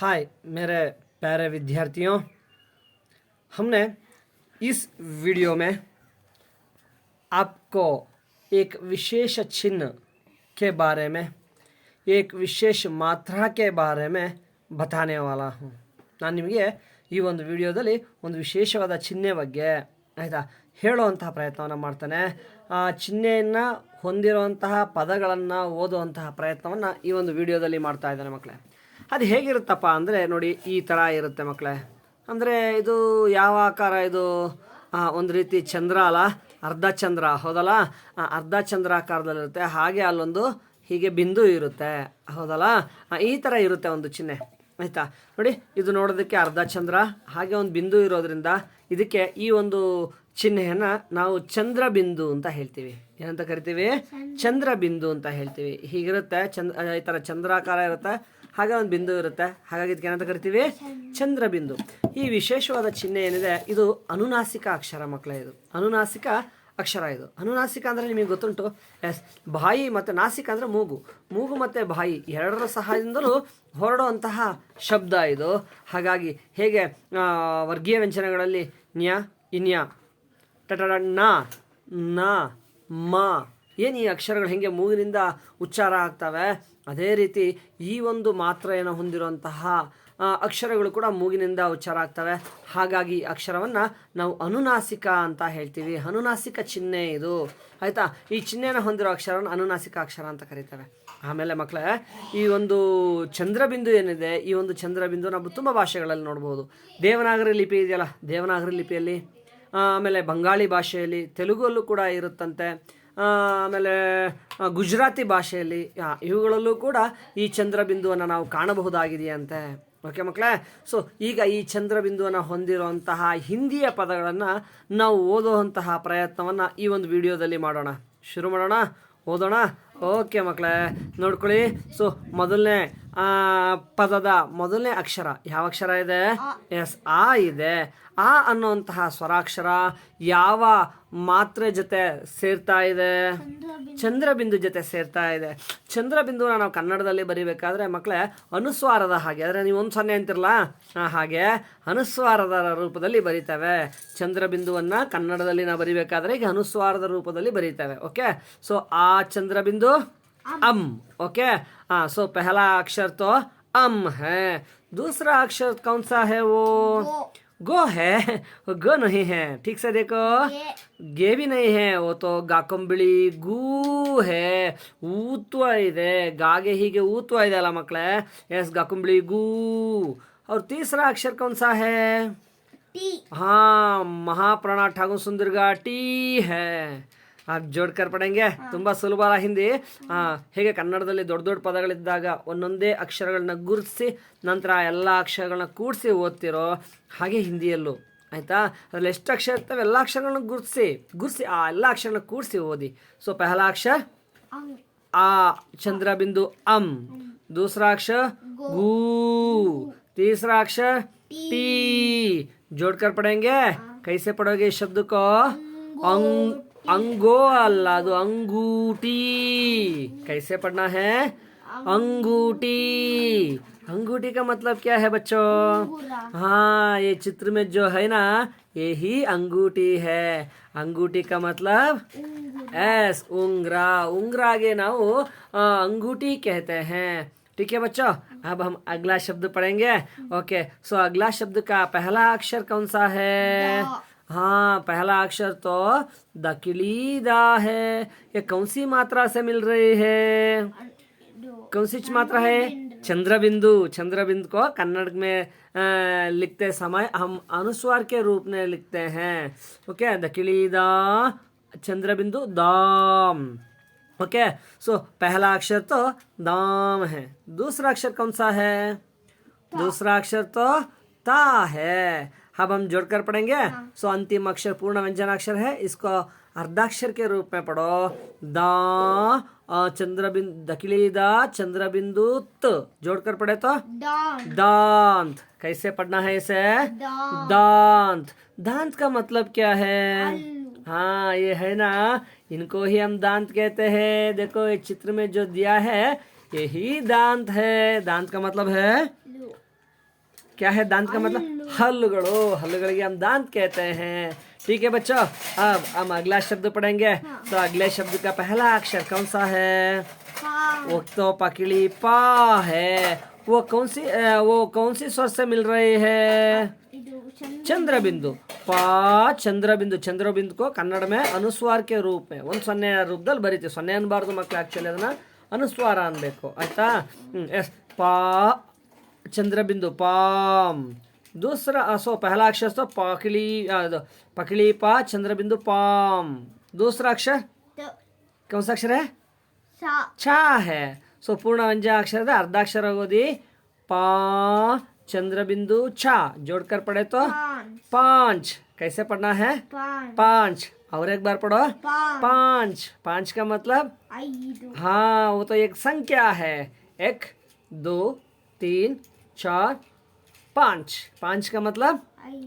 हाय मेरे प्यारे विद्यार्थियों, हमने इस वीडियो में आपको एक विशेष चिन्ह के बारे में, एक विशेष मात्रा के बारे में बताने वाला हूँ। ನಾನು ನಿಮಗೆ ಈ ಒಂದು ವಿಡಿಯೋದಲ್ಲಿ ಒಂದು ವಿಶೇಷವಾದ ಚಿಹ್ನೆ ಬಗ್ಗೆ ಆಯಿತಾ ಹೇಳುವಂತಹ ಪ್ರಯತ್ನವನ್ನು ಮಾಡ್ತಾನೆ. ಆ ಚಿಹ್ನೆಯನ್ನು ಹೊಂದಿರುವಂತಹ ಪದಗಳನ್ನು ಓದುವಂತಹ ಪ್ರಯತ್ನವನ್ನು ಈ ಒಂದು ವಿಡಿಯೋದಲ್ಲಿ ಮಾಡ್ತಾ ಇದ್ದಾನೆ ಮಕ್ಕಳೇ. ಅದು ಹೇಗಿರುತ್ತಪ್ಪ ಅಂದರೆ ನೋಡಿ, ಈ ಥರ ಇರುತ್ತೆ ಮಕ್ಕಳೇ. ಅಂದರೆ ಇದು ಯಾವ ಆಕಾರ? ಇದು ಒಂದು ರೀತಿ ಚಂದ್ರ ಅಲ್ಲ, ಅರ್ಧ ಚಂದ್ರ ಹೌದಲ್ಲ, ಅರ್ಧ ಚಂದ್ರ ಆಕಾರದಲ್ಲಿರುತ್ತೆ. ಹಾಗೆ ಅಲ್ಲೊಂದು ಹೀಗೆ ಬಿಂದು ಇರುತ್ತೆ ಹೌದಲ್ಲ, ಈ ಥರ ಇರುತ್ತೆ ಒಂದು ಚಿಹ್ನೆ ಆಯಿತಾ. ನೋಡಿ, ಇದು ನೋಡೋದಕ್ಕೆ ಅರ್ಧ ಚಂದ್ರ, ಹಾಗೆ ಒಂದು ಬಿಂದು ಇರೋದ್ರಿಂದ ಇದಕ್ಕೆ ಈ ಒಂದು ಚಿಹ್ನೆಯನ್ನು ನಾವು ಚಂದ್ರಬಿಂದು ಅಂತ ಹೇಳ್ತೀವಿ. ಏನಂತ ಕರಿತೀವಿ? ಚಂದ್ರಬಿಂದು ಅಂತ ಹೇಳ್ತೀವಿ. ಹೀಗಿರುತ್ತೆ, ಈ ಥರ ಚಂದ್ರಾಕಾರ ಇರುತ್ತೆ, ಹಾಗೆ ಒಂದು ಬಿಂದು ಇರುತ್ತೆ, ಹಾಗಾಗಿ ಇದಕ್ಕೆ ಏನಂತ ಕರಿತೀವಿ? ಚಂದ್ರಬಿಂದು. ಈ ವಿಶೇಷವಾದ ಚಿಹ್ನೆ ಏನಿದೆ ಇದು ಅನುನಾಸಿಕ ಅಕ್ಷರ ಮಕ್ಕಳೇ. ಇದು ಅನುನಾಸಿಕ ಅಕ್ಷರ. ಇದು ಅನುನಾಸಿಕ ಅಂದರೆ ನಿಮಗೆ ಗೊತ್ತುಂಟು. ಎಸ್, ಬಾಯಿ ಮತ್ತು ನಾಸಿಕ ಅಂದರೆ ಮೂಗು. ಮೂಗು ಮತ್ತು ಬಾಯಿ ಎರಡರ ಸಹಾಯದಿಂದಲೂ ಹೊರಡುವಂತಹ ಶಬ್ದ ಇದು. ಹಾಗಾಗಿ ಹೇಗೆ ವರ್ಗೀಯ ವ್ಯಂಜನಗಳಲ್ಲಿ ನ್ಯ, ಇನ್ಯ, ಟಟಡ, ನ, ನ, ಮ, ಏನು ಈ ಅಕ್ಷರಗಳು ಹೇಗೆ ಮೂಗಿನಿಂದ ಉಚ್ಚಾರ ಆಗ್ತವೆ, ಅದೇ ರೀತಿ ಈ ಒಂದು ಮಾತ್ರೆಯನ್ನು ಹೊಂದಿರುವಂತಹ ಅಕ್ಷರಗಳು ಕೂಡ ಮೂಗಿನಿಂದ ಉಚ್ಚಾರ ಆಗ್ತವೆ. ಹಾಗಾಗಿ ಅಕ್ಷರವನ್ನು ನಾವು ಅನುನಾಸಿಕ ಅಂತ ಹೇಳ್ತೀವಿ. ಅನುನಾಸಿಕ ಚಿಹ್ನೆ ಇದು ಆಯಿತಾ. ಈ ಚಿಹ್ನೆಯನ್ನು ಹೊಂದಿರೋ ಅಕ್ಷರವನ್ನು ಅನುನಾಸಿಕ ಅಕ್ಷರ ಅಂತ ಕರೀತಾರೆ. ಆಮೇಲೆ ಮಕ್ಕಳೇ, ಈ ಒಂದು ಚಂದ್ರಬಿಂದು ಏನಿದೆ, ಈ ಒಂದು ಚಂದ್ರಬಿಂದು ನಾವು ತುಂಬ ಭಾಷೆಗಳಲ್ಲಿ ನೋಡ್ಬೋದು. ದೇವನಾಗರಿ ಲಿಪಿ ಇದೆಯಲ್ಲ, ದೇವನಾಗರಿ ಲಿಪಿಯಲ್ಲಿ, ಆಮೇಲೆ ಬಂಗಾಳಿ ಭಾಷೆಯಲ್ಲಿ, ತೆಲುಗಲ್ಲೂ ಕೂಡ ಇರುತ್ತಂತೆ, ಆಮೇಲೆ ಗುಜರಾತಿ ಭಾಷೆಯಲ್ಲಿ, ಇವುಗಳಲ್ಲೂ ಕೂಡ ಈ ಚಂದ್ರಬಿಂದುವನ್ನು ನಾವು ಕಾಣಬಹುದಾಗಿದೆಯಂತೆ. ಓಕೆ ಮಕ್ಕಳೇ. ಸೊ ಈಗ ಈ ಚಂದ್ರಬಿಂದುವನ್ನು ಹೊಂದಿರುವಂತಹ ಹಿಂದಿಯ ಪದಗಳನ್ನು ನಾವು ಓದುವಂತಹ ಪ್ರಯತ್ನವನ್ನು ಈ ಒಂದು ವಿಡಿಯೋದಲ್ಲಿ ಮಾಡೋಣ. ಶುರು ಮಾಡೋಣ, ಓದೋಣ. ಓಕೆ ಮಕ್ಕಳೇ, ನೋಡ್ಕೊಳ್ಳಿ. ಸೊ ಮೊದಲನೇ ಪದದ ಮೊದಲನೇ ಅಕ್ಷರ ಯಾವ ಅಕ್ಷರ ಇದೆ? ಎಸ್, ಆ ಇದೆ. ಆ ಅನ್ನುವಂತಹ ಸ್ವರಾಕ್ಷರ ಯಾವ ಮಾತ್ರೆ ಜೊತೆ ಸೇರ್ತಾ ಇದೆ? ಚಂದ್ರಬಿಂದು ಜೊತೆ ಸೇರ್ತಾ ಇದೆ. ಚಂದ್ರಬಿಂದುನ ನಾವು ಕನ್ನಡದಲ್ಲಿ ಬರಿಬೇಕಾದ್ರೆ ಮಕ್ಕಳೇ ಅನುಸ್ವಾರದ ಹಾಗೆ, ಆದರೆ ನೀವು ಒಂದು ಸೊನ್ನೆ ಅಂತಿರಲ್ಲ, ಹಾಗೆ ಅನುಸ್ವಾರದ ರೂಪದಲ್ಲಿ ಬರೀತೇವೆ. ಚಂದ್ರಬಿಂದುವನ್ನು ಕನ್ನಡದಲ್ಲಿ ನಾವು ಬರಿಬೇಕಾದ್ರೆ ಈಗ ಅನುಸ್ವಾರದ ರೂಪದಲ್ಲಿ ಬರೀತೇವೆ. ಓಕೆ. ಸೊ ಆ ಚಂದ್ರಬಿಂದು अम. ओके. सो पहला अक्षर तो अम है. दूसरा अक्षर कौन सा है? वो गो है. गो नहीं है, ठीक से देखो, गे भी नहीं है. वो तो गाकंबिಳಿ गू है. ಊತ್ವ ಇದೆ, ಗಾಗೆ ಹೀಗೆ ಊತ್ವ ಇದೆ ಅಲ್ಲ ಮಕ್ಕಳೇ. ಎಸ್, गाकंबिಳಿ गू. और तीसरा अक्षर कौन सा है? टी. हाँ, महाप्राण ठाकुर सुंदरगा टी है. आप जोड़कर पढ़ेंगे. ತುಂಬ ಸುಲಭ ಹಿಂದಿ. ಹೇಗೆ ಕನ್ನಡದಲ್ಲಿ ದೊಡ್ಡ ದೊಡ್ಡ ಪದಗಳಿದ್ದಾಗ ಒಂದೊಂದೇ ಅಕ್ಷರಗಳನ್ನ ಗುರುತಿಸಿ ನಂತರ ಎಲ್ಲ ಅಕ್ಷರಗಳನ್ನ ಕೂಡಿಸಿ ಓದ್ತಿರೋ ಹಾಗೆ ಹಿಂದಿಯಲ್ಲೂ ಆಯಿತಾ. ಅದರಲ್ಲಿ ಎಷ್ಟು ಅಕ್ಷರ ಇರ್ತವೆ ಎಲ್ಲ ಅಕ್ಷರಗಳನ್ನ ಗುರುತಿಸಿ ಆ ಎಲ್ಲ ಅಕ್ಷರಗಳನ್ನ ಕೂಡಿಸಿ ಓದಿ. ಸೊ ಪಹಲ ಅಕ್ಷರ ಆ, ಚಂದ್ರಬಿಂದು ಅಂ. दूसरा अक्षर गू, तीसरा अक्षर टी. जोड़कर पढ़ेंगे. कैसे पढ़ोगे इस शब्द को? अंगो अल्ला, तो अंगूठी. कैसे पढ़ना है? अंगूठी. अंगूठी का मतलब क्या है बच्चों? हाँ, ये चित्र में जो है ना, यही अंगूठी है. अंगूठी का मतलब एस, उंगरा. उंगरा के नाउ अंगूठी कहते हैं. ठीक है बच्चों. अब हम अगला शब्द पढ़ेंगे. ओके. सो अगला शब्द का पहला अक्षर कौन सा है? हाँ, पहला अक्षर तो दकिलीदा है. ये कौन सी मात्रा से मिल रही है? कौन सी मात्रा है? चंद्रबिंदु. चंद्रबिंदु को कन्नड़ में लिखते समय हम अनुस्वार के रूप में लिखते हैं. ओके. दकिलीदा, चंद्रबिंदु, दाम. ओके. सो पहला अक्षर तो दाम है. दूसरा अक्षर कौन सा है? दूसरा अक्षर तो ता है. अब हम जोड़कर पढ़ेंगे. सो अंतिम अक्षर पूर्ण व्यंजनाक्षर है, इसको अर्धाक्षर के रूप में पढ़ो. दा, चंद्रबिंदु, दकिलीदा, चंद्रबिंदु, त. जोड़कर पढ़े तो दांत. कैसे पढ़ना है इसे? दांत. दांत का मतलब क्या है? हाँ, ये है ना, इनको ही हम दांत कहते हैं. देखो ये चित्र में जो दिया है यही दांत है. दांत का मतलब है क्या है दांत का मतलब? हल्लुगड़ो, हल्लुगड़े हम दांत कहते हैं। ठीक है बच्चों, अब हम अगला शब्द पढ़ेंगे। तो अगले शब्द का पहला अक्षर कौन सा है? वो तो पकड़ी पा है। वो कौन सी स्वर से मिल रही है? चंद्र बिंदु। पा ಚಂದ್ರ ಬಿಂದು. ಚಂದ್ರ ಬಿಂದು को ಕನ್ನಡ में ಅನುಸ್ವಾರ के रूप में ಒಂದು ಸೊನ್ನೆ ರೂಪದಲ್ಲಿ ಬರೀತೀವಿ. ಸೊನ್ನೆ ಅನ್ಬಾರ್ದು ಮಕ್ಕಳು, ಆಕ್ಚುಲಿ ಅದನ್ನ ಅನುಸ್ವಾರ ಅನ್ಬೇಕು, ಆಯ್ತಾ? ಎಸ್, पा चंद्र बिंदु पाम. दूसरा सो पहला अक्षर तो पकड़ी पा चंद्र बिंदु पाम. दूसरा अक्षर कौन सा अक्षर है? छा है. सो पूर्ण व्यंजन अक्षर है, अर्धाक्षर आಗೋದಿ पा चंद्र बिंदु छा. जोड़कर पढ़े तो पांच. कैसे पढ़ना है? पांच. और एक बार पढ़ो, पांच. पांच का मतलब? हाँ, वो तो एक संख्या है. 1 2 3 4 5. पांच का मतलब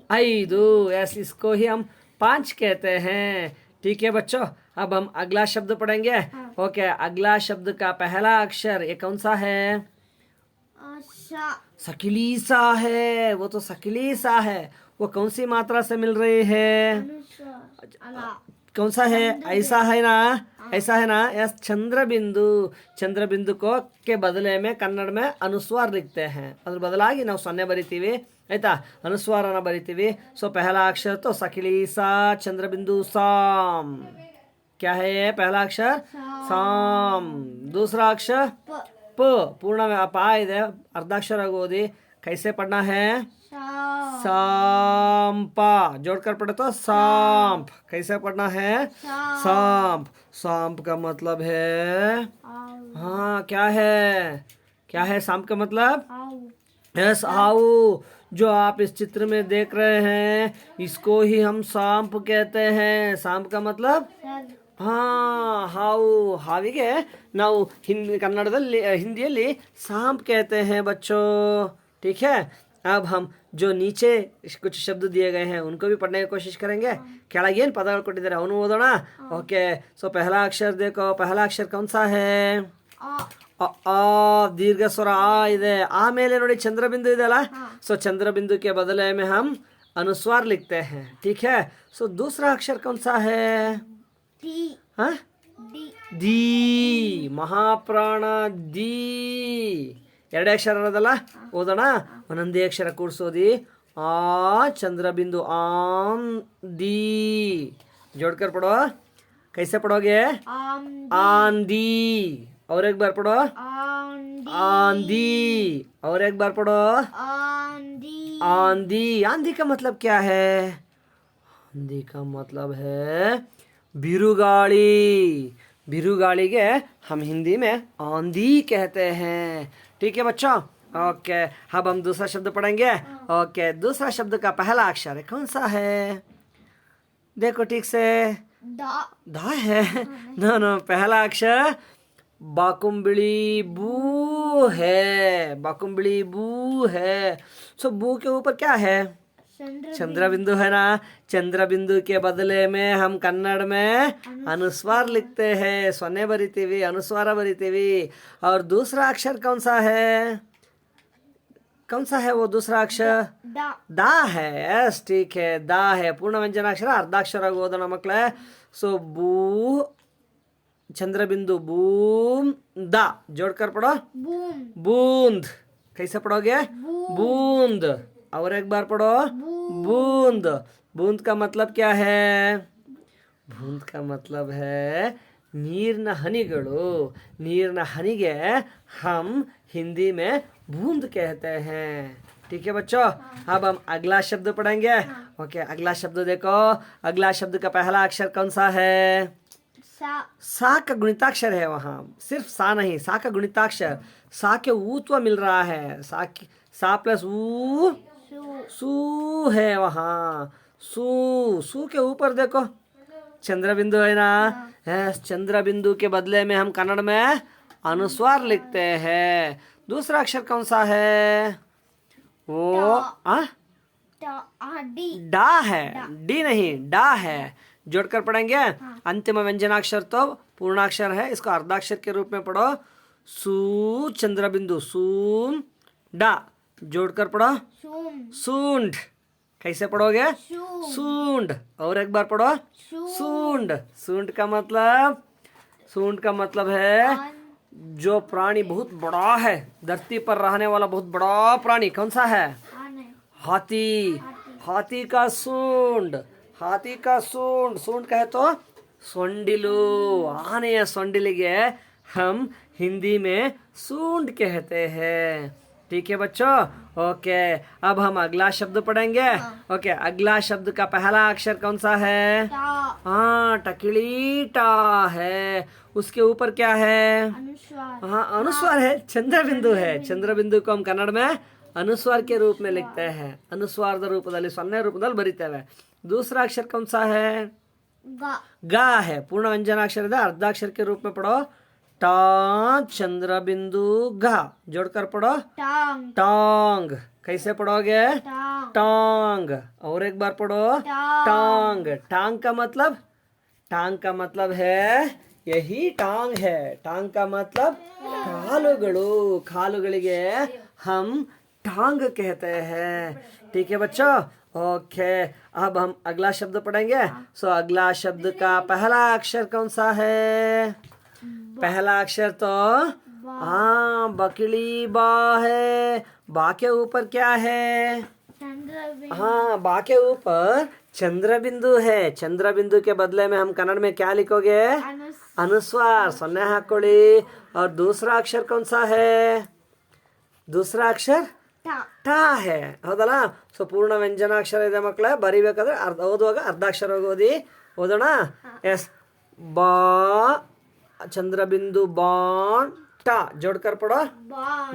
5. यस, इसको ही हम पांच कहते हैं. ठीक है बच्चों, अब हम अगला शब्द पढ़ेंगे. ओके, अगला शब्द का पहला अक्षर ये कौन सा है? सकिली सा है. वो तो सकिली सा है. वो कौन सी मात्रा से मिल रही है? कौन सा है? ऐसा है ना, ऐसा है ना. यस, चंद्र बिंदु. चंद्र बिंदु को के बदले में कन्नड़ में अनुस्वार लिखते हैं. अದ್ರ ಬದಲಾಗಿ ನಾವು ಸೊನ್ನೆ ಬರಿತೀವಿ, ಆಯ್ತಾ? ಅನುಸ್ವಾರನ ಬರಿತೀವಿ. सो पहला अक्षर तो सकिली सा चंद्र बिंदु साम. क्या है ये पहला अक्षर? साम. दूसरा अक्षर प. पूर्ण पा ಇದೆ, अर्धाक्षर आಗೋದಿ. कैसे पढ़ना है? सांपा. जोड़कर पढ़े तो सांप. कैसे पढ़ना है? सांप. सांप का मतलब है, हाँ क्या है? क्या है सांप का मतलब? यस, आओ. जो आप इस चित्र में देख रहे हैं, इसको ही हम सांप कहते हैं. सांप का मतलब? हाँ, हाउ. हाविಗೆ ನಾವು ಕನ್ನಡದಲ್ಲಿ ಹಿಂದಿಯಲ್ಲಿ सांप कहते हैं बच्चों. ठीक है, अब हम जो नीचे कुछ शब्द दिए गए हैं उनको भी पढ़ने की कोशिश करेंगे. ಕೆಳಗೆ ಏನು ಪದಗಳು ಕೊಟ್ಟಿದ್ದಾರೆ ಅವನು ಓದೋಣ. ओके, सो पहला अक्षर देखो. पहला अक्षर कौन सा है? आ. दीर्घ स्वर आ ಇದೆ. ಆಮೇಲೆ ನೋಡಿ ಚಂದ್ರ ಬಿಂದು ಇದೆಯಲ್ಲ, सो चंद्र बिंदु के बदले में हम अनुस्वार लिखते हैं. ठीक है, सो दूसरा अक्षर कौन सा है? हाँ, दी. ಮಹಾಪ್ರಾಣ दी. ಎರಡೇ ಅಕ್ಷರ ಇರೋದಲ್ಲ, ಓದೋಣ. ಒಂದೊಂದೇ ಅಕ್ಷರ ಕೂಡಿಸೋದಿ. आ चंद्र बिंदु आम दी. जोड़कर पढ़ो. कैसे पढ़ोगे? आंधी. और एक बार पढ़ो, आंधी. और एक बार पढ़ो, आंधी. आंधी का मतलब क्या है? आंधी का मतलब है बिरुगाड़ी. बिरुगाड़ीಗೆ हम हिंदी में आंधी कहते हैं. ठीक है बच्चों, ओके. अब हम दूसरा शब्द पढ़ेंगे. ओके, दूसरा शब्द का पहला अक्षर है कौन सा है? देखो ठीक से. दा है. नो, पहला अक्षर बाकुंबली बू है. बाकुंबली बू है. सो बू के ऊपर क्या है? चंद्र बिंदु है ना. चंद्र बिंदु के बदले में हम कन्नड़ में अनुस्वार लिखते हैं. ಸೊನ್ನೆ ಬರಿತೀವಿ, अनुस्वार बरितीवी. और दूसरा अक्षर कौन सा है? कौन सा है वो दूसरा अक्षर? दा है. यस, ठीक है, दा है. पूर्ण व्यंजनाक्षर अर्धाक्षर ಓದೋಣ ಮಕ್ಕಳೇ. सो बू चंद्र बिंदु बूम दा. जोड़कर पढ़ो, बूंद. कैसे पढ़ोगे? बूंद. और एक बार पढ़ो, बूंद. बूंद का मतलब क्या है? बूंद का मतलब है ನೀರಿನ ಹನಿಗಳು. ನೀರಿನ ಹನಿಗೆ हम हिंदी में बूंद कहते हैं. ठीक है बच्चों, अब हम अगला शब्द पढ़ेंगे. ओके, अगला शब्द देखो. अगला शब्द का पहला अक्षर कौन सा है? सा का गुणिताक्षर है. वहाँ सिर्फ सा नहीं, सा का गुणिताक्षर. सा के ऊत्व मिल रहा है. सा प्लस ऊ सू है. वहाँ सू के ऊपर देखो चंद्र बिंदु है ना. चंद्र बिंदु के बदले में हम कन्नड़ में अनुस्वार लिखते हैं. दूसरा अक्षर कौन सा है? वो डा है. डी नहीं, डा है. जोड़कर पढ़ेंगे. अंतिम व्यंजनाक्षर तो पूर्णाक्षर है, इसको अर्धाक्षर के रूप में पढ़ो. सू चंद्र बिंदु सूम डा. जोड़कर पढ़ो सूंड सूंड। कैसे पढ़ोगे? सूंड। और एक बार पढ़ो सूंड। सूंड का मतलब है जो प्राणी बहुत बड़ा है, धरती पर रहने वाला बहुत बड़ा प्राणी कौन सा है? हाथी। हाथी का सूंड। हाथी का सूंड। सूंड कहे तो सೊಂಡಿಲು। आने सೊಂಡಿಲಿಗೆ हम हिंदी में सूंड कहते हैं। ठीक है बच्चों? ओके, अब हम अगला शब्द पढ़ेंगे। ओके, अगला शब्द का पहला अक्षर कौन सा है? हाँ, टकली टा है। उसके ऊपर क्या है? हाँ, अनुस्वार है, चंद्र बिंदु है। चंद्र बिंदु को हम कन्नड़ में अनुस्वार के रूप में लिखते हैं। अनुस्वाರದ ರೂಪದಲ್ಲಿ ಸೊನ್ನೆ ರೂಪದಲ್ಲಿ ಬರೀತೇವೆ। दूसरा अक्षर कौन सा है? गा है। पूर्ण व्यंजनाक्षर है, अर्धाक्षर के रूप में पढ़ो टा चंद्र बिंदु घा। जोड़कर पढ़ो टांग। कैसे पढ़ोगे? टांग। और एक बार पढ़ो टांग। टांग का मतलब है यही टांग है। टांग का मतलब कालुಗಳು। कालुಗಳಿಗೆ हम टांग कहते हैं। ठीक है बच्चों? ओके, अब हम अगला शब्द पढ़ेंगे। सो अगला शब्द का पहला अक्षर कौन सा है? पहला अक्षर तो हाँ बकली बा है। बा के ऊपर क्या है? हाँ, बा के ऊपर चंद्र बिंदु है। चंद्र बिंदु के बदले में हम कन्नड़ में क्या लिखोगे? अनुस्वार। सೊನ್ನೆ ಹಾಕೊಳ್ಳಿ। और दूसरा अक्षर कौन सा है? दूसरा अक्षर ಟ है, ಹೌದಲ್ಲ? ಸೊ ಪೂರ್ಣ ವ್ಯಂಜನಾಕ್ಷರ ಇದೆ ಮಕ್ಕಳೇ, ಬರಿಬೇಕಾದ್ರೆ ಓದುವಾಗ ಅರ್ಧಾಕ್ಷರ ಓದಿ ಓದೋಣ। ಎಸ್, ಬಾ चंद्र बिंदु बॉन्ड टा। जोड़कर पढ़ो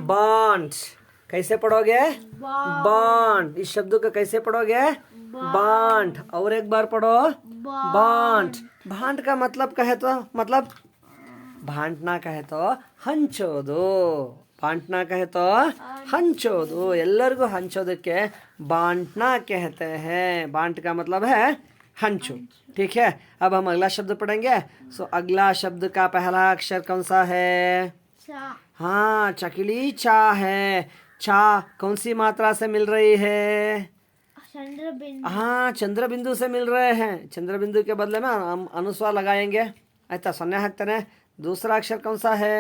बॉन्ड। कैसे पढ़ोगे? बॉन्ड। इस शब्द को कैसे पढ़ोगे? बॉन्ड। और एक बार पढ़ो बॉन्ड। बांट का मतलब कहे तो मतलब बांटना कहे तो ಹಂಚೋದು। बांटना कहे तो ಹಂಚೋದು। ಎಲ್ಲರಿಗೂ ಹಂಚೋದಕ್ಕೆ बांटना कहते हैं। बांट का मतलब है हंचो। ठीक है, अब हम अगला शब्द पढ़ेंगे। सो अगला शब्द का पहला अक्षर कौन सा है? हाँ, चकली चा है। चा कौन सी मात्रा से मिल रही है? हाँ, चंद्र बिंदु से मिल रहे हैं। चंद्र बिंदु के बदले में हम अनुस्वार लगाएंगे। आयता, ಸೊನ್ನೆ ಹಾಕ್ತಾನೆ। दूसरा अक्षर कौन सा है?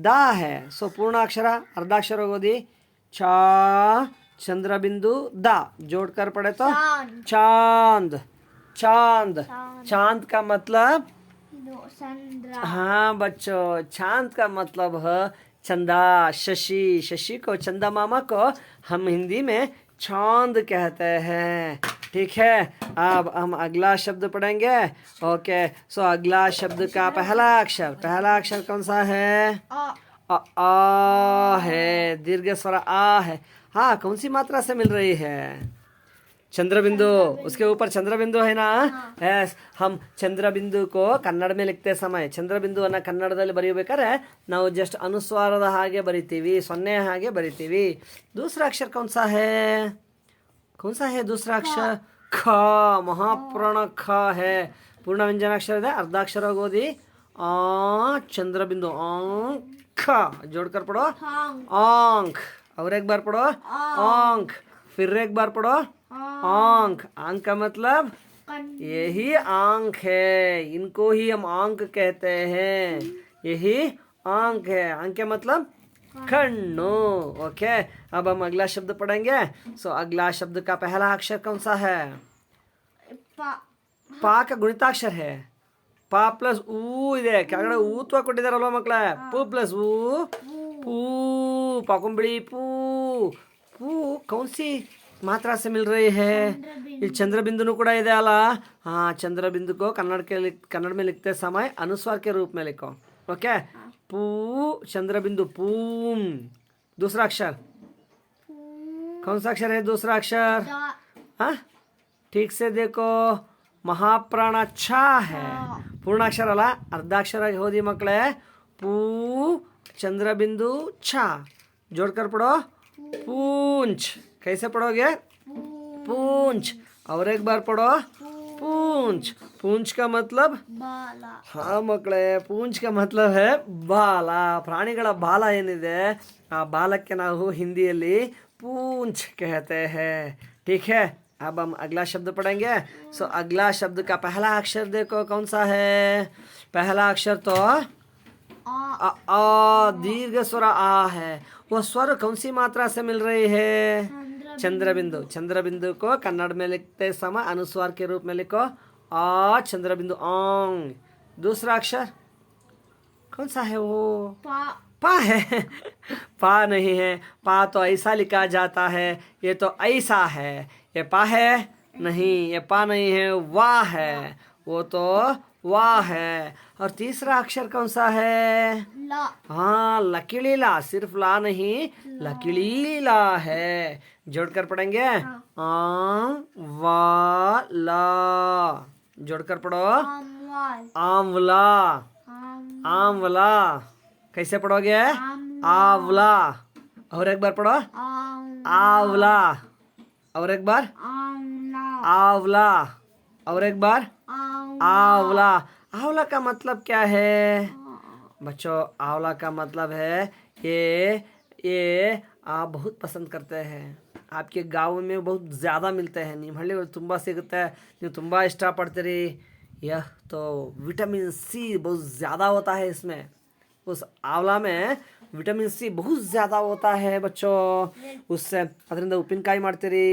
दा है। सो पूर्ण अक्षर अर्धाक्षर ओदी चा चंद्र बिंदु दा। जोड़कर पढ़े तो चांद। चांद। चांद का मतलब हाँ बच्चों, चांद का मतलब है चंदा, शशि। शशि को, चंदा मामा को हम हिंदी में चांद कहते हैं। ठीक है, अब हम अगला शब्द पढ़ेंगे। ओके, सो अगला शब्द का पहला अक्षर कौन सा है? आ है। दीर्घ स्वर आ है। हाँ, कौन सी मात्रा से मिल रही है? चंद्र बिंदु। उसके ऊपर चंद्र बिंदु है ना? यस, हम चंद्र बिंदु को कन्नड़ में लिखते समय चंद्र बिंदुವನ್ನು ಕನ್ನಡದಲ್ಲಿ ಬರೆಯಬೇಕಾದ್ರೆ ನಾವು ಜಸ್ಟ್ ಅನುಸ್ವಾರದ ಹಾಗೆ ಬರಿತೀವಿ, ಸೊನ್ನೆ ಹಾಗೆ ಬರಿತೀವಿ। दूसरा अक्षर कौन सा है? दूसरा अक्षर ख। महाप्राण ख है। पूर्ण व्यंजनाक्षर है, अर्धाक्षर ओदी आ चंद्र बिंदु आंख। जोड़कर पढ़ो आंख। और एक बार पढ़ो आंख। फिर एक बार पढ़ो आंख। आंख का मतलब यही आंख है। इनको ही हम आंख कहते हैं। यही आंख है। आंख के मतलब कन्नो। ओके, अब हम अगला शब्द पढ़ेंगे। सो अगला शब्द का पहला अक्षर कौन सा है? पा का गुणिताक्षर है। पा प्लस ऊ ಇದೆ ಕೆಳಗಡೆ ಊತ್ವ ಕೊಟ್ಟಿದಾರಲ್ವಾ ಮಕ್ಕಳೇ? ಪು ಪ್ಲಸ್ ऊ पू। पाकुंबड़ी पू। पू कौन सी मात्रा से मिल रही है? ये चंद्र बिंदु ಕೂಡ ಇದೆ ಅಲ್ಲ? हाँ, चंद्र बिंदु को कन्नड़ में लिखते समय अनुस्वार के रूप में लिखो। ओके, पू चंद्र बिंदु पूम। दूसरा अक्षर कौन सा अक्षर है? दूसरा अक्षर हाँ, ठीक से देखो, महाप्राण ಛ है। पूर्ण अक्षर अಲ್ಲ, अर्धाक्षर ಓದಿ ಮಕ್ಕಳೇ। पू चंद्र बिंदु ಛ। जोड़कर पढ़ो पूंछ। कैसे पढ़ोगे? पूंछ। और एक बार पढ़ो पूंछ। पूंछ। पूंछ का मतलब ಬಾಲ. हाँ ಮಕ್ಕಳೇ, पूंछ का मतलब है ಬಾಲ. ಪ್ರಾಣಿಗಳ ಬಾಲ ಏನಿದೆ ಆ ಬಾಲಕ್ಕೆ ನಾವು ಹಿಂದಿಯಲ್ಲಿ पूंछ कहते हैं. ठीक है, अब हम अगला शब्द पढ़ेंगे. सो अगला शब्द का पहला अक्षर देखो कौन सा है. पहला अक्षर तो ಆ. आ दीर्घ स्वर आ है. वो स्वर कौन सी मात्रा से मिल रही है. चंद्र बिंदु. चंद्र बिंदु को कन्नड़ में लिखते समय अनुस्वार के रूप में लिखो आ चंद्र बिंदु आंग. दूसरा अक्षर कौन सा है वो. ಪಾ. पा है. पा नहीं है. पा तो ऐसा लिखा जाता है, ये तो ऐसा है. ये पा है नहीं, ये पा नहीं है, वाह है. वो तो वाह है. और तीसरा अक्षर कौन सा है. ಲ. हाँ लकीली ला. सिर्फ ला नहीं, लकीली ला है. जोड़कर पढ़ेंगे आ वा ला. जोड़कर पढ़ो ಆಮ್ವಾಲ್. आंवला. आंवला कैसे पढ़ोगे. आंवला. और एक बार पढ़ो आंवला. और एक बार ಆಮ್ಲ. आंवला. और एक बार ಆಮ್. आंवला. आंवला का मतलब क्या है बच्चों. आंवला का मतलब है ये आप बहुत पसंद करते हैं. आपके गाँव में बहुत ज़्यादा मिलते हैं. ನಿಮ್ಮ ಹಳ್ಳಿಗಳು ತುಂಬ ಸಿಗುತ್ತೆ, ನೀವು ತುಂಬ ಇಷ್ಟಪಡ್ತೀರಿ. यह तो विटामिन सी बहुत ज़्यादा होता है इसमें. उस आंवला में विटामिन सी बहुत ज़्यादा होता है बच्चों. उससे ಅದರಿಂದ ಉಪ್ಪಿನಕಾಯಿ ಮಾಡ್ತೀರಿ.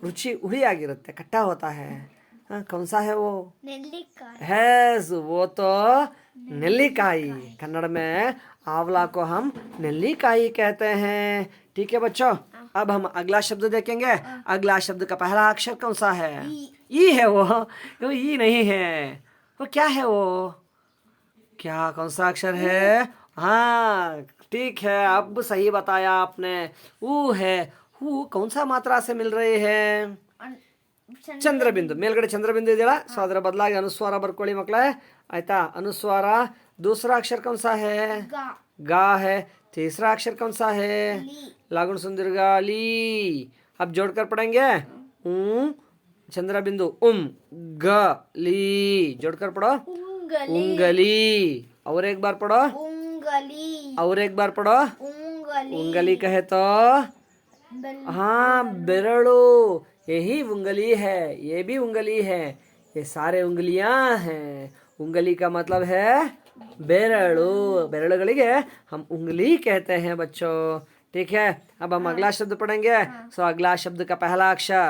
रुचि ಹುಳಿಯಾಗಿರುತ್ತೆ, खट्टा होता है. हाँ, कौन सा है वो. ನೆಲ್ಲಿಕಾಯಿ. हैस वो तो नेल्लीकाई. कन्नड़ में आंवला को हम नेल्लीकाई कहते हैं. ठीक है बच्चों, अब हम अगला शब्द देखेंगे. अगला शब्द का पहला अक्षर कौन सा है. ई है वो ई नहीं है. वो क्या है वो. क्या कौन सा अक्षर है. हाँ ठीक है, अब सही बताया आपने. ऊ है. हू कौन सा मात्रा से मिल रही है. ಚಂದ್ರಬಿಂದು. ಮೇಲ್ಗಡೆ ಚಂದ್ರಬಿಂದು ಇದೆಯಲ್ಲ, ಸೊ ಅದರ ಬದಲಾಗಿ ಅನುಸ್ವಾರ ಬರ್ಕೊಳ್ಳಿ ಮಕ್ಕಳೇ. ಆಯ್ತಾ. ಅನುಸ್ವಾರ. दूसरा अक्षर कौन सा है. ಗ. गा है. तीसरा अक्षर कौन सा है. ಲಿ. लागुण सुंदरगा ली. अब जोड़कर पढ़ेंगे. चंद्र बिंदु ग ली. जोड़कर पढ़ो ಉಂಗಲಿ. उंगली. और एक बार पढ़ो. ಉಂಗಲಿ. और एक बार पढ़ो. ಉಂಗಲಿ. उंगली कहे तो ಬೆಲ್- हाँ बेरड़ू. यही उंगली है, ये भी उंगली है, ये सारे उंगलियां हैं. उंगली का मतलब है बेरड़ू. बेरड़ुಗಳಿಗೆ हम उंगली कहते हैं बच्चों. ठीक है, अब हम अगला शब्द पढ़ेंगे. सो अगला शब्द का पहला अक्षर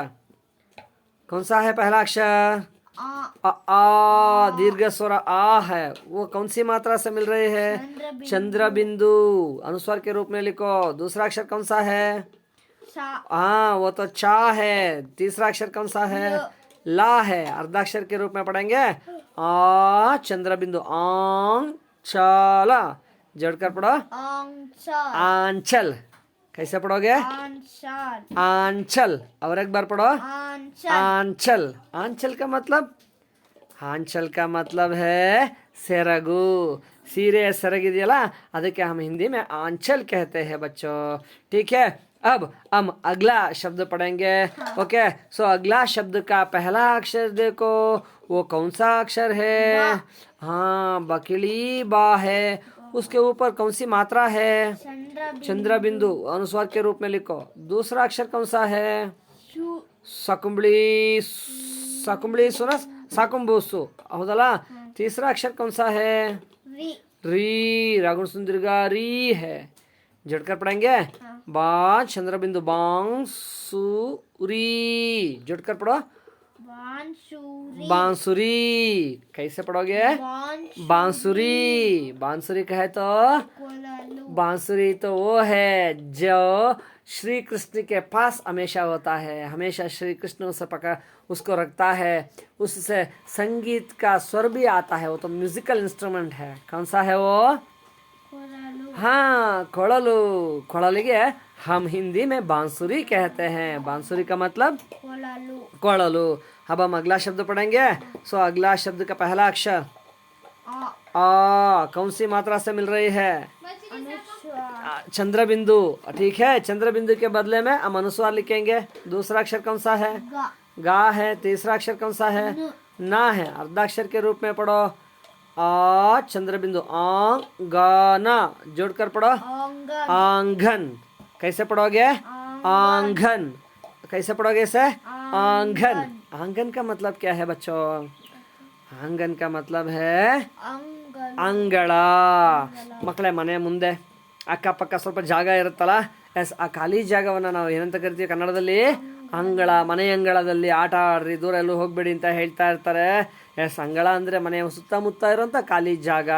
कौन सा है. पहला अक्षर ಆ. आ दीर्घ स्वर आ है. वो कौन सी मात्रा से मिल रही है. चंद्र बिंदु. अनुस्वार के रूप में लिखो. दूसरा अक्षर कौन सा है. ಸ. हाँ वो तो चा है. तीसरा अक्षर कौन सा है. ला है. अर्धाक्षर के रूप में पढ़ेंगे आ चंद्र बिंदु आंग चला. जोड़कर पढ़ो ಆಂಚಲ್. आंचल. कैसे पढ़ोगे. ಆಂಚಲ್. आंचल. और एक बार पढ़ो ಆಂಚಲ್. आंचल. आंचल का मतलब आंचल का मतलब है सेरगु. सीरे सेरगिदೆಯಲ್ಲ, ಅದಕ್ಕೆ हम हिंदी में आंचल कहते हैं बच्चों. ठीक है, अब हम अगला शब्द पढ़ेंगे. ओके, सो अगला शब्द का पहला अक्षर देखो. वो कौन सा अक्षर है. हाँ बकली बा है. उसके ऊपर कौन सी मात्रा है. ಚಂದ್ರ चंद्र बिंदु. अनुस्वार के रूप में लिखो. दूसरा अक्षर कौन सा है. ಶು. सकुंबली. सकुंबली सुना. साकुंबूसु हौदಲ್ಲ. तीसरा अक्षर कौन सा है. ರಿ. री. रागुण सुंदरगा री है. जोड़कर पढ़ेंगे बा चंद्र बिंदु बांग सुरी. जोड़कर पढ़ो ಬಾನ್ಶೂರಿ. बांसुरी. कैसे पढ़ोगे. बांसुरी. बांसुरी कहे तो ಕೊಳಲು. बांसुरी तो वो है जो श्री कृष्ण के पास हमेशा होता है. हमेशा श्री कृष्ण उसे पकड़ उसको रखता है. उससे संगीत का स्वर भी आता है. वो तो म्यूजिकल इंस्ट्रूमेंट है. कौन सा है वो. ಕೊಳಲು. हाँ कोड़लू. कोड़लिगे हम हिंदी में बांसुरी कहते हैं. बांसुरी का मतलब ಕೊಳಲು. कोड़लू. अब हम अगला शब्द पढ़ेंगे. सो अगला शब्द का पहला अक्षर ಆ. आ कौन सी मात्रा से मिल रही है. ಅನುಸ್ವಾರ. चंद्र बिंदु. ठीक है, चंद्र बिंदु के बदले में हम अनुस्वार लिखेंगे. दूसरा अक्षर कौन सा है. ಗ. गा है. तीसरा अक्षर कौन सा है. ना है। अर्धाक्षर के रूप में पढ़ो। आ चंद्र बिंदु आंगना जोड़कर पढ़ो। आंगन आंगन। कैसे पढ़ोगे? आंगन। कैसे पढ़ोगे इसे? आंगन। आंगन का मतलब क्या है बच्चों? आंगन का मतलब है अंगन ಅಂಗಳ. ಮಕ್ಕಳೇ, ಮನೆ ಮುಂದೆ ಅಕ್ಕಪಕ್ಕ ಸ್ವಲ್ಪ ಜಾಗ ಇರುತ್ತಲ್ಲ, ಆ ಖಾಲಿ ಜಾಗವನ್ನು ನಾವು ಏನಂತ ಕರಿತೀವಿ ಕನ್ನಡದಲ್ಲಿ? ಅಂಗಳ. ಮನೆ ಅಂಗಳದಲ್ಲಿ ಆಟ ಆಡ್ರಿ, ದೂರ ಎಲ್ಲೂ ಹೋಗ್ಬೇಡಿ ಅಂತ ಹೇಳ್ತಾ ಇರ್ತಾರೆ. ಅಂಗಳ ಅಂದರೆ ಮನೆಯ ಸುತ್ತಮುತ್ತ ಇರುವಂಥ ಖಾಲಿ ಜಾಗ.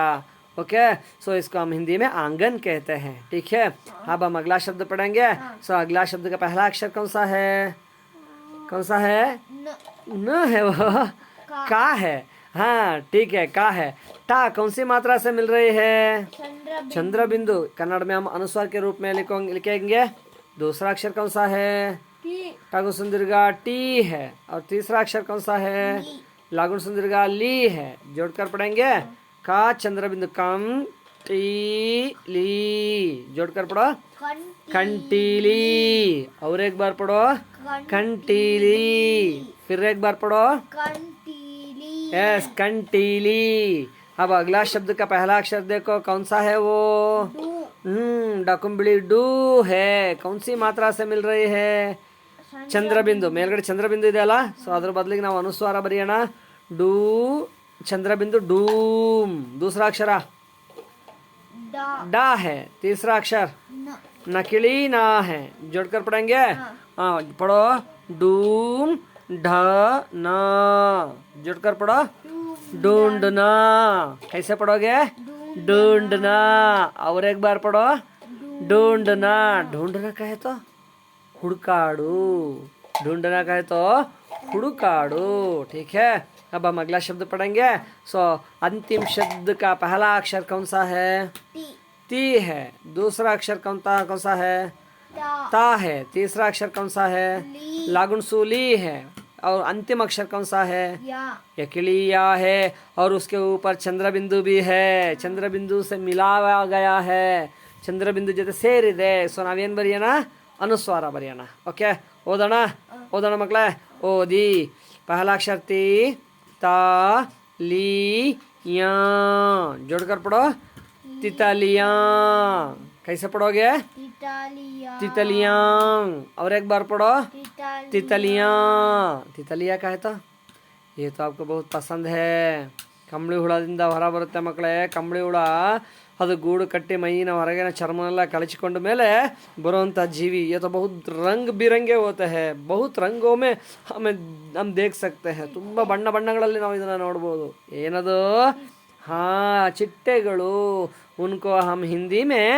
ओके, सो इसको हम हिंदी में आंगन कहते हैं। ठीक है, अब हम अगला शब्द पढ़ेंगे। सो अगला शब्द का पहला अक्षर कौन सा है? कौन सा है? न है वो, का है। हाँ ठीक है, का है। टा कौन सी मात्रा से मिल रही है? चंद्र बिंदु। कन्नड़ में हम अनुस्वार के रूप में लिखेंगे। दूसरा अक्षर कौन सा है? टागुन सुंदरगा टी है। और तीसरा अक्षर कौन सा है? लागुन सुंदरगा ली है। जोड़कर पढ़ेंगे। का चंद्र बिंदु कम टी ली, जोड़कर पढ़ो। कंटीली। और एक बार पढ़ो, कंटीली। फिर एक बार पढ़ो, कंटीली। यस, कंटीली। अब अगला शब्द का पहला अक्षर देखो, कौन सा है वो? डकुंबली डू है। कौन सी मात्रा से मिल रही है? ಚಂದ್ರ ಬಿಂದು. ಮೇಲ್ಗಡೆ ಚಂದ್ರ ಬಿಂದು ಇದೆ ಅಲ್ಲ, ಸೊ ಅದ್ರ ಬದಲಿಗೆ ನಾವು ಅನುಸ್ವಾರ ಬರೆಯೋಣ. ಡೂ चंद्र बिंदु डूम। दूसरा अक्षर डा है। तीसरा अक्षर नकली ना है। जोड़कर पढ़ेंगे। हाँ पढ़ो, डूम ढ ना, जोड़कर पढ़ो। ढूंढना। कैसे पढ़ोगे? ढूंढना। और एक बार पढ़ो, ढूंढना। ढूंढना कहे तो हुड़काड़ू, ढूंढना कहे तो हुड़काड़ू। ठीक है, अब हम अगला शब्द पढ़ेंगे। सो अंतिम शब्द का पहला अक्षर कौन सा है? ती है। दूसरा अक्षर कौन सा है? ता है। तीसरा अक्षर कौन सा है? लागुन सूली है। और अंतिम अक्षर कौन सा है? यकिलिया है। और उसके ऊपर चंद्र बिंदु भी है, चंद्र बिंदु से मिलाया गया है, चंद्र बिंदु जೊತೆ ಸೇರಿದೆ. ಸೊ ನಾವೇನು ಬರೆಯೋಣ? ಅನುಸ್ವಾರ ಬರೆಯೋಣ. ಓಕೆ, ಓದೋಣ ಮಕ್ಕಳೇ. ಓದಿ. पहला अक्षर ती, ता ली या, जोड़कर पढ़ो। तितलियां। कैसे पढ़ोगे? तितलियां। और एक बार पढ़ो, तितलियां। तितलिया का है तो ये तो आपको बहुत पसंद है. ಕಂಬಳಿ ಹುಳದಿಂದ ಹೊರ ಬರುತ್ತೆ ಮಕ್ಕಳೇ. ಕಂಬಳಿ ಹುಳ ಅದು ಗೂಡು ಕಟ್ಟಿ ಮೈನ ಹೊರಗಿನ ಚರ್ಮನೆಲ್ಲ ಕಳಚಿಕೊಂಡ ಮೇಲೆ ಬರುವಂಥ ಜೀವಿ. ये तो बहुत रंग बिरंगे होते हैं, बहुत रंगों में हम देख सकते हैं. ತುಂಬ ಬಣ್ಣ ಬಣ್ಣಗಳಲ್ಲಿ ನಾವು ಇದನ್ನ ನೋಡಬಹುದು. ಏನದು? हाँ, चिट्टेಗಳು. उनको हम हिंदी में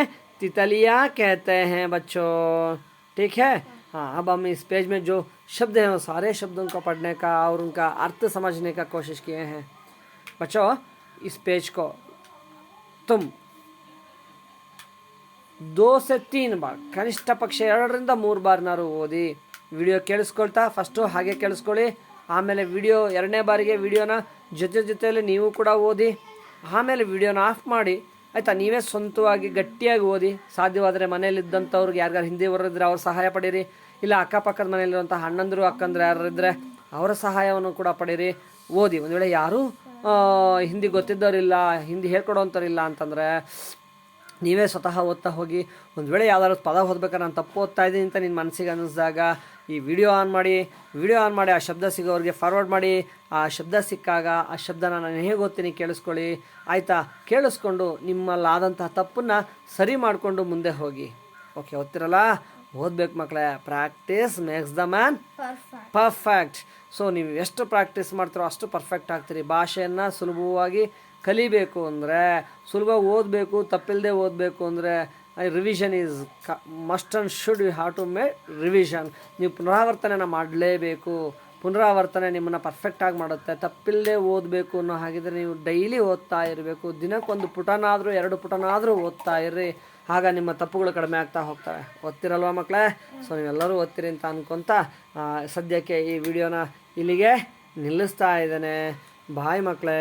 तितलियाँ कहते हैं बच्चों. ठीक है. हाँ, अब हम इस पेज में जो शब्द हैं वो सारे शब्दों को पढ़ने का और उनका अर्थ समझने का कोशिश किए हैं. बच्चों, इस पेज को तुम 2 से 3 ಬಾರ್, ಕನಿಷ್ಠ ಪಕ್ಷ 2ರಿಂದ 3 ಬಾರ್ನಾರು ಓದಿ. ವಿಡಿಯೋ ಕೇಳಿಸ್ಕೊಳ್ತಾ ಫಸ್ಟು ಹಾಗೆ ಕೇಳಿಸ್ಕೊಳ್ಳಿ. ಆಮೇಲೆ ವಿಡಿಯೋ 2ನೇ ಬಾರಿಗೆ ವಿಡಿಯೋನ ಜೊತೆಯಲ್ಲಿ ನೀವು ಕೂಡ ಓದಿ. ಆಮೇಲೆ ವಿಡಿಯೋನ ಆಫ್ ಮಾಡಿ, ಆಯಿತಾ? ನೀವೇ ಸ್ವಂತವಾಗಿ ಗಟ್ಟಿಯಾಗಿ ಓದಿ. ಸಾಧ್ಯವಾದರೆ ಮನೆಯಲ್ಲಿದ್ದಂಥವ್ರಿಗೆ ಯಾರಿಗಾರು ಹಿಂದಿ ಬರೋದಿದ್ರೆ ಅವ್ರ ಸಹಾಯ ಪಡೀರಿ. ಇಲ್ಲ ಅಕ್ಕಪಕ್ಕದ ಮನೆಯಲ್ಲಿರುವಂಥ ಅಣ್ಣಂದರು ಅಕ್ಕಂದ್ರೆ ಯಾರಿದ್ರೆ ಅವರ ಸಹಾಯವನ್ನು ಕೂಡ ಪಡೀರಿ. ಓದಿ. ಒಂದು ವೇಳೆ ಯಾರೂ ಹಿಂದಿ ಗೊತ್ತಿದ್ದವರಿಲ್ಲ, ಹಿಂದಿ ಹೇಳ್ಕೊಡೋವಂಥವ್ರಿಲ್ಲ ಅಂತಂದರೆ ನೀವೇ ಸ್ವತಃ ಓದ್ತಾ ಹೋಗಿ. ಒಂದು ವೇಳೆ ಯಾವ್ದಾದ್ರು ಪದ ಓದ್ಬೇಕಾದ್ರೆ ನಾನು ತಪ್ಪು ಓದ್ತಾ ಇದ್ದೀನಿ ಅಂತ ನಿಮ್ಮ ಮನಸ್ಸಿಗೆ ಅನ್ನಿಸಿದಾಗ ಈ ವಿಡಿಯೋ ಆನ್ ಮಾಡಿ ಆ ಶಬ್ದ ಸಿಗೋರಿಗೆ ಫಾರ್ವರ್ಡ್ ಮಾಡಿ. ಆ ಶಬ್ದ ಸಿಕ್ಕಾಗ ಆ ಶಬ್ದನ ನಾನು ಹೇಗೆ ಓದ್ತೀನಿ ಕೇಳಿಸ್ಕೊಳ್ಳಿ, ಆಯಿತಾ? ಕೇಳಿಸ್ಕೊಂಡು ನಿಮ್ಮಲ್ಲಾದಂತಹ ತಪ್ಪನ್ನು ಸರಿ ಮಾಡಿಕೊಂಡು ಮುಂದೆ ಹೋಗಿ. ಓಕೆ, ಓದ್ತಿರಲ್ಲ? ಓದ್ಬೇಕು ಮಕ್ಕಳೇ. Practice makes the man perfect. So ನೀವು ಎಷ್ಟು ಪ್ರಾಕ್ಟೀಸ್ ಮಾಡ್ತೀರೋ ಅಷ್ಟು ಪರ್ಫೆಕ್ಟ್ ಆಗ್ತೀರಿ. ಭಾಷೆಯನ್ನು ಸುಲಭವಾಗಿ ಕಲಿಬೇಕು ಅಂದರೆ, ಸುಲಭವಾಗಿ ಓದಬೇಕು, ತಪ್ಪಿಲ್ಲದೆ ಓದಬೇಕು ಅಂದರೆ revision is must and should. You have to make revision. ನೀವು ಪುನರಾವರ್ತನೆನ ಮಾಡಲೇಬೇಕು. ಪುನರಾವರ್ತನೆ ನಿಮ್ಮನ್ನು ಪರ್ಫೆಕ್ಟಾಗಿ ಮಾಡುತ್ತೆ. ತಪ್ಪಿಲ್ಲದೆ ಓದಬೇಕು ಅನ್ನೋ ಹಾಗಿದ್ರೆ ನೀವು ಡೈಲಿ ಓದ್ತಾ ಇರಬೇಕು. ದಿನಕ್ಕೊಂದು ಪುಟನಾದರೂ 2 ಪುಟನಾದರೂ ಓದ್ತಾ ಇರ್ರಿ. ಆಗ ನಿಮ್ಮ ತಪ್ಪುಗಳು ಕಡಿಮೆ ಆಗ್ತಾ ಹೋಗ್ತವೆ. ಓದ್ತಿರಲ್ವ ಮಕ್ಕಳೇ? ಸೊ ನೀವೆಲ್ಲರೂ ಓದ್ತೀರಿ ಅಂತ ಅನ್ಕೊತ ಸದ್ಯಕ್ಕೆ ಈ ವಿಡಿಯೋನ ಇಲ್ಲಿಗೆ ನಿಲ್ಲಿಸ್ತಾ ಇದ್ದೇನೆ. ಬಾಯ್ ಮಕ್ಕಳೇ.